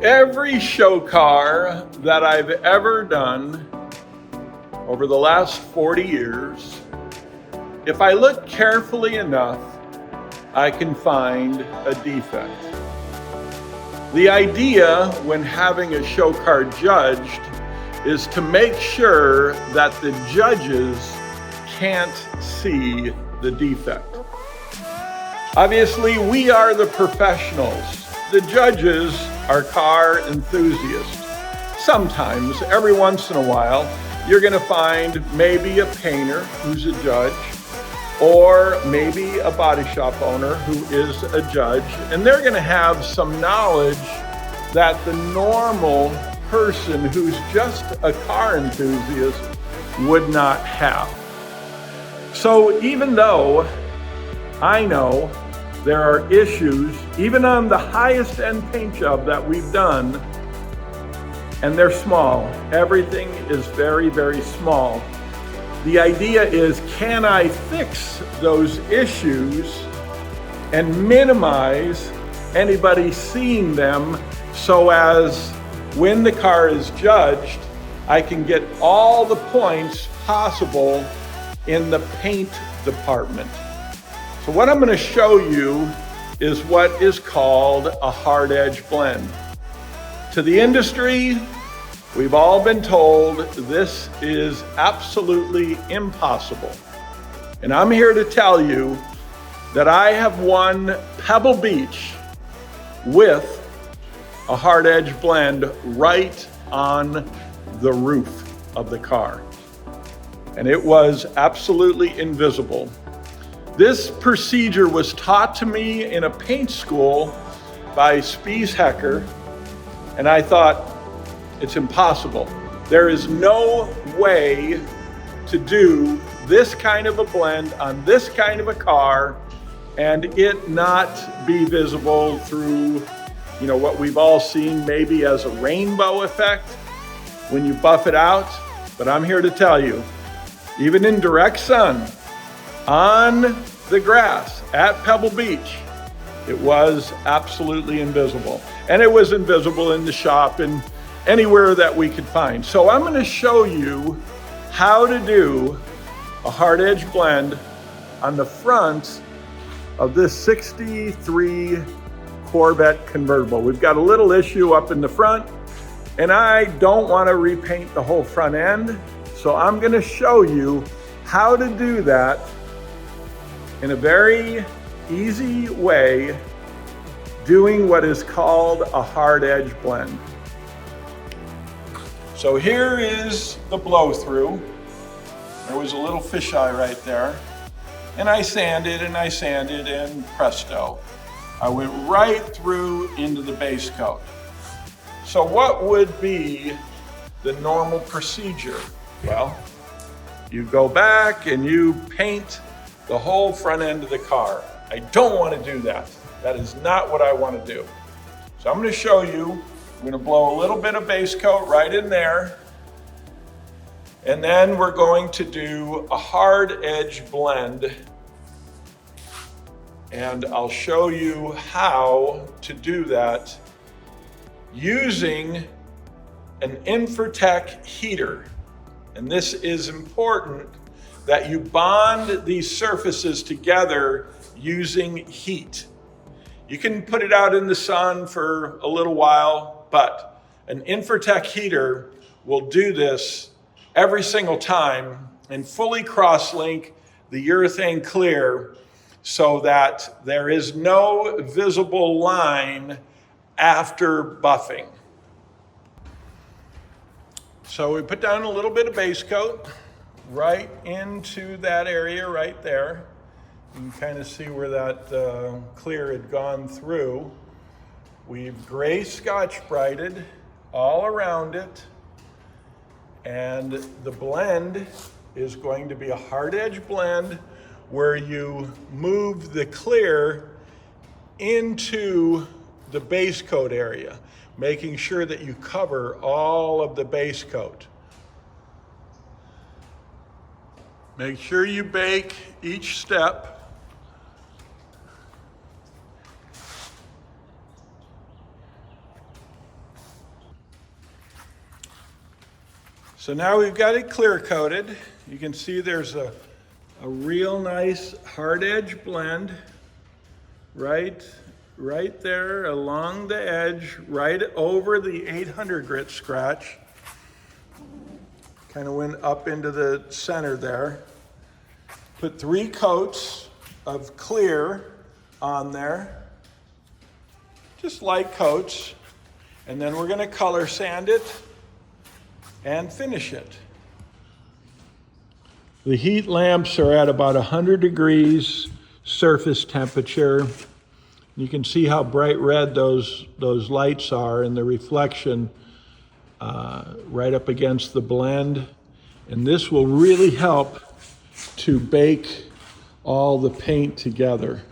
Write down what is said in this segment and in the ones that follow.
Every show car that I've ever done over the last 40 years, if I look carefully enough, I can find a defect. The idea when having a show car judged is to make sure that the judges can't see the defect. Obviously, we are the professionals. The judges are car enthusiasts. Sometimes, every once in a while, you're going to find maybe a painter who's a judge, or maybe a body shop owner who is a judge, and they're going to have some knowledge that the normal person who's just a car enthusiast would not have. So even though I know there are issues, even on the highest end paint job that we've done, and they're small. Everything is very, very small. The idea is, can I fix those issues and minimize anybody seeing them so as when the car is judged, I can get all the points possible in the paint department. So what I'm going to show you is what is called a hard edge blend. To the industry, we've all been told this is absolutely impossible. And I'm here to tell you that I have won Pebble Beach with a hard edge blend right on the roof of the car. And it was absolutely invisible. This procedure was taught to me in a paint school by Spies Hecker, and I thought, it's impossible. There is no way to do this kind of a blend on this kind of a car and it not be visible through, what we've all seen maybe as a rainbow effect when you buff it out. But I'm here to tell you, even in direct sun, on the grass at Pebble Beach, it was absolutely invisible. And it was invisible in the shop and anywhere that we could find. So I'm going to show you how to do a hard edge blend on the front of this 63 Corvette convertible. We've got a little issue up in the front, and I don't want to repaint the whole front end. So I'm going to show you how to do that in a very easy way, doing what is called a hard edge blend. So here is the blow through. There was a little fisheye right there. And I sanded and presto. I went right through into the base coat. So what would be the normal procedure? Well, you go back and you paint the whole front end of the car. I don't want to do that. That is not what I want to do. So I'm going to show you. I'm going to blow a little bit of base coat right in there. And then we're going to do a hard edge blend. And I'll show you how to do that using an Infratech heater. And this is important that you bond these surfaces together using heat. You can put it out in the sun for a little while, but an Infratech heater will do this every single time and fully cross-link the urethane clear so that there is no visible line after buffing. So we put down a little bit of base coat right into that area right there. You can kind of see where that clear had gone through. We've gray scotch brighted all around it. And the blend is going to be a hard edge blend where you move the clear into the base coat area, making sure that you cover all of the base coat. Make sure you bake each step. So now we've got it clear coated. You can see there's a real nice hard edge blend right there along the edge, right over the 800 grit scratch. Kind of went up into the center there. Put 3 coats of clear on there, just light coats, and then we're going to color sand it and finish it. The heat lamps are at about 100 degrees surface temperature. You can see how bright red those lights are in the reflection right up against the blend. And this will really help to bake all the paint together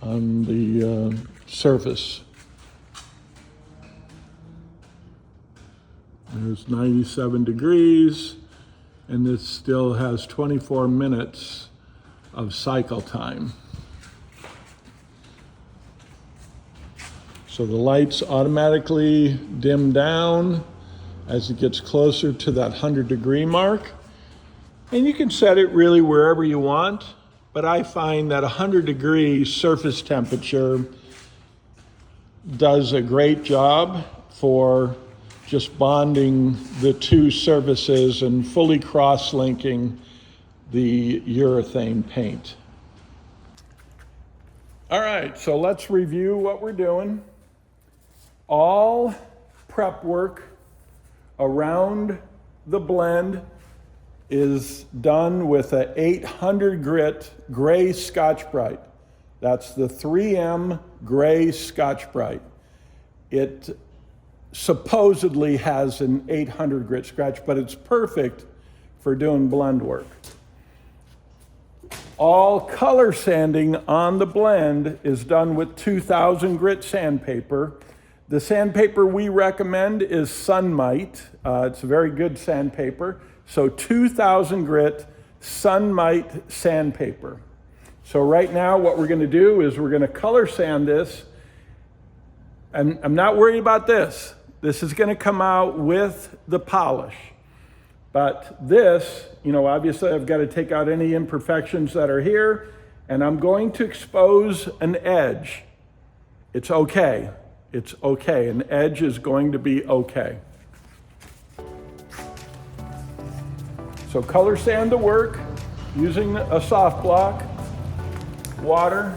on the surface. There's 97 degrees, and this still has 24 minutes of cycle time. So the lights automatically dim down as it gets closer to that 100-degree mark. And you can set it really wherever you want, but I find that 100-degree surface temperature does a great job for just bonding the two surfaces and fully cross-linking the urethane paint. All right, so let's review what we're doing. All prep work around the blend is done with a 800 grit gray Scotch Brite. That's the 3M gray Scotch Brite. It supposedly has an 800 grit scratch, but it's perfect for doing blend work. All color sanding on the blend is done with 2000 grit sandpaper. The sandpaper we recommend is Sunmite. It's a very good sandpaper. So 2000 grit Sunmite sandpaper. So right now what we're gonna do is we're gonna color sand this. And I'm not worried about this. This is gonna come out with the polish. But this, obviously I've got to take out any imperfections that are here, and I'm going to expose an edge. It's okay. It's okay. An edge is going to be okay. So color sand the work using a soft block, water,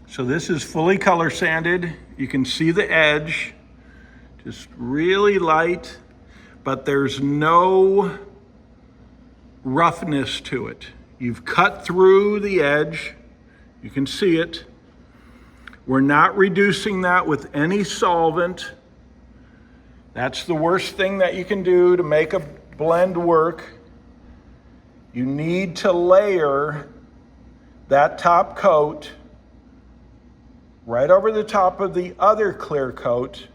So this is fully color sanded. You can see the edge, just really light, but there's no roughness to it. You've cut through the edge. You can see it. We're not reducing that with any solvent. That's the worst thing that you can do to make a blend work. You need to layer that top coat right over the top of the other clear coat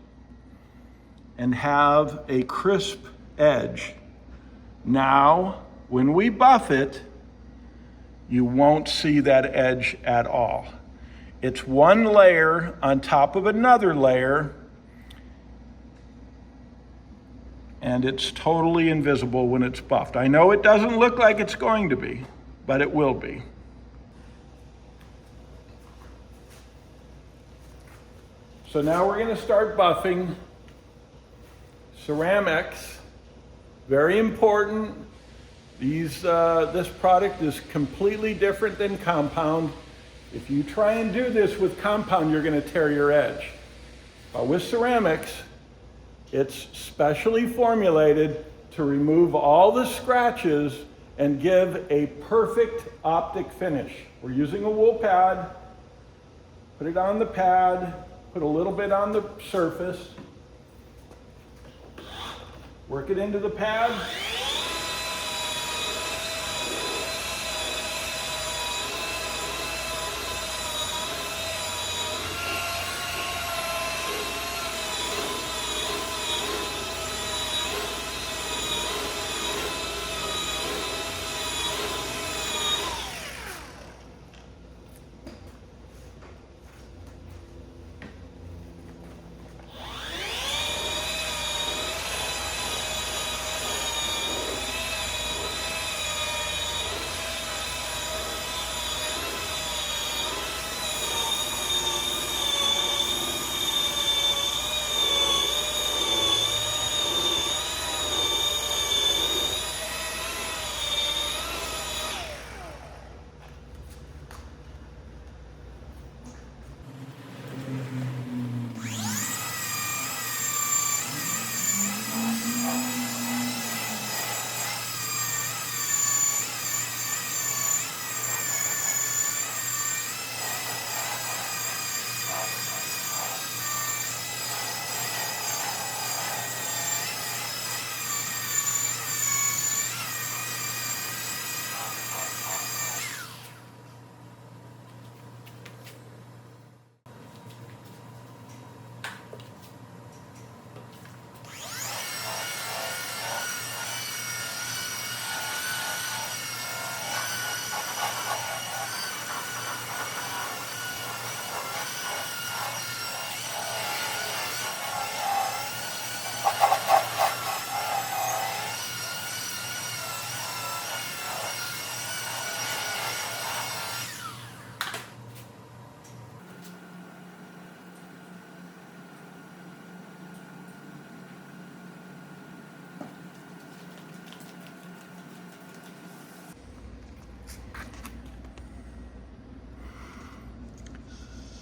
and have a crisp edge. Now, when we buff it, you won't see that edge at all. It's one layer on top of another layer, and it's totally invisible when it's buffed. I know it doesn't look like it's going to be, but it will be. So now we're going to start buffing Ceram-X. Very important. This product is completely different than compound. If you try and do this with compound, you're going to tear your edge. But with Ceram-X, it's specially formulated to remove all the scratches and give a perfect optic finish. We're using a wool pad. Put it on the pad. Put a little bit on the surface. Work it into the pad.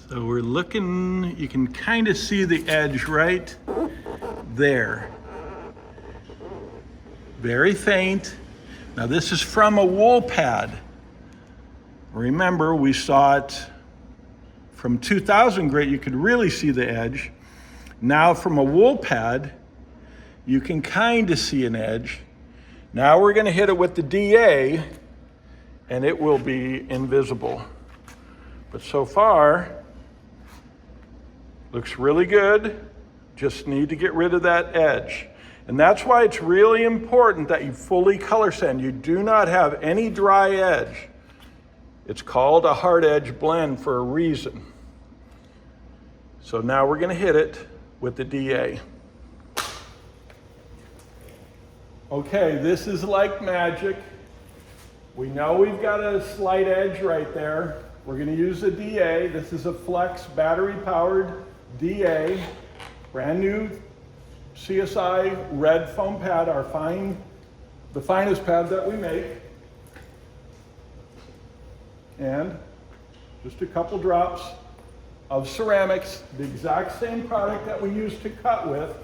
So we're looking, you can kind of see the edge right there. Very faint. Now this is from a wool pad. Remember, we saw it from 2000 grit, you could really see the edge. Now from a wool pad, you can kind of see an edge. Now we're going to hit it with the DA, and it will be invisible. But so far, looks really good. Just need to get rid of that edge. And that's why it's really important that you fully color sand. You do not have any dry edge. It's called a hard edge blend for a reason. So now we're going to hit it with the DA. Okay, this is like magic. We know we've got a slight edge right there. We're going to use a DA. This is a Flex battery-powered DA, brand new CSI red foam pad, the finest pad that we make. And just a couple drops of Ceram-X, the exact same product that we use to cut with.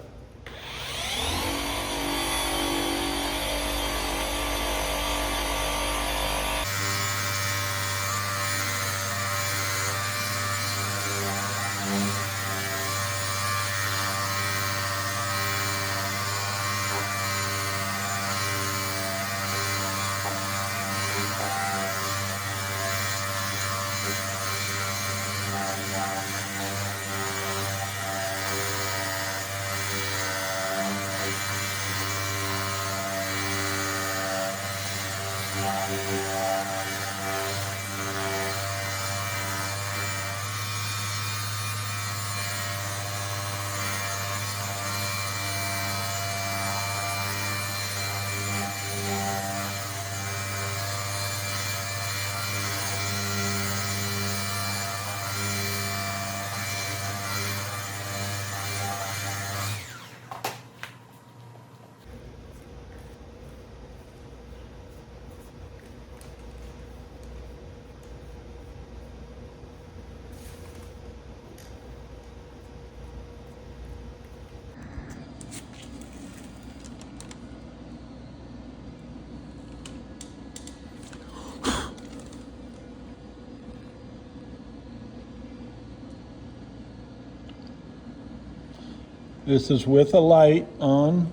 This is with a light on.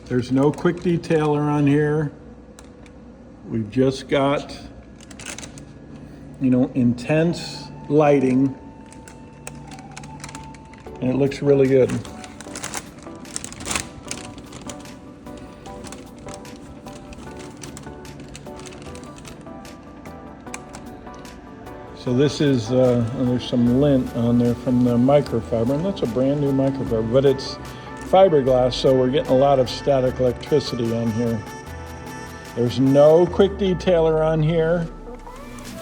There's no quick detailer on here. We've just got, intense lighting, and it looks really good. So this is, there's some lint on there from the microfiber, and that's a brand new microfiber, but it's fiberglass, so we're getting a lot of static electricity on here. There's no quick detailer on here,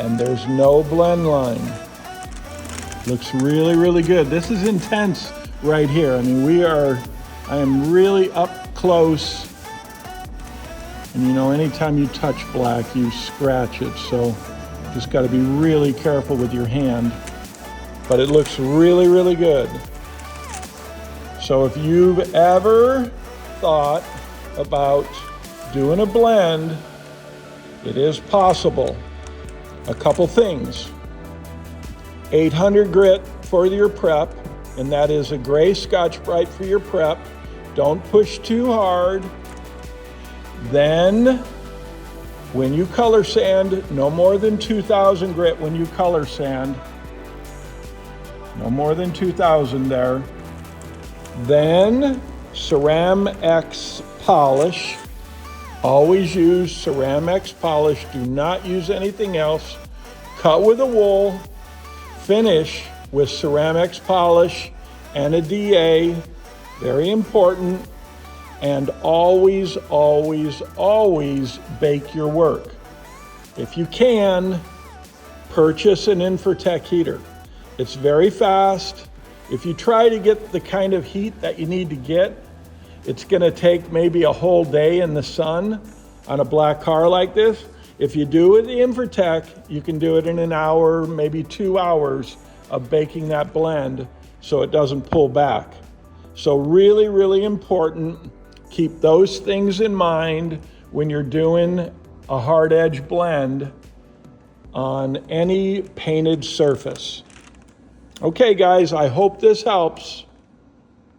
and there's no blend line. Looks really, really good. This is intense right here. I mean, I am really up close, and anytime you touch black, you scratch it, so just got to be really careful with your hand, but it looks really, really good. So if you've ever thought about doing a blend, it is possible. A couple things. 800 grit for your prep, and that is a gray Scotch Brite for your prep. Don't push too hard. Then when you color sand, no more than 2,000 grit when you color sand. No more than 2,000 there. Then Ceram-X Polish. Always use Ceram-X Polish. Do not use anything else. Cut with a wool. Finish with Ceram-X Polish and a DA. Very important. And always, always, always bake your work. If you can, purchase an Infratech heater. It's very fast. If you try to get the kind of heat that you need to get, it's gonna take maybe a whole day in the sun on a black car like this. If you do it with the Infratech, you can do it in an hour, maybe 2 hours of baking that blend so it doesn't pull back. So really, really important. Keep those things in mind when you're doing a hard edge blend on any painted surface. Okay, guys, I hope this helps.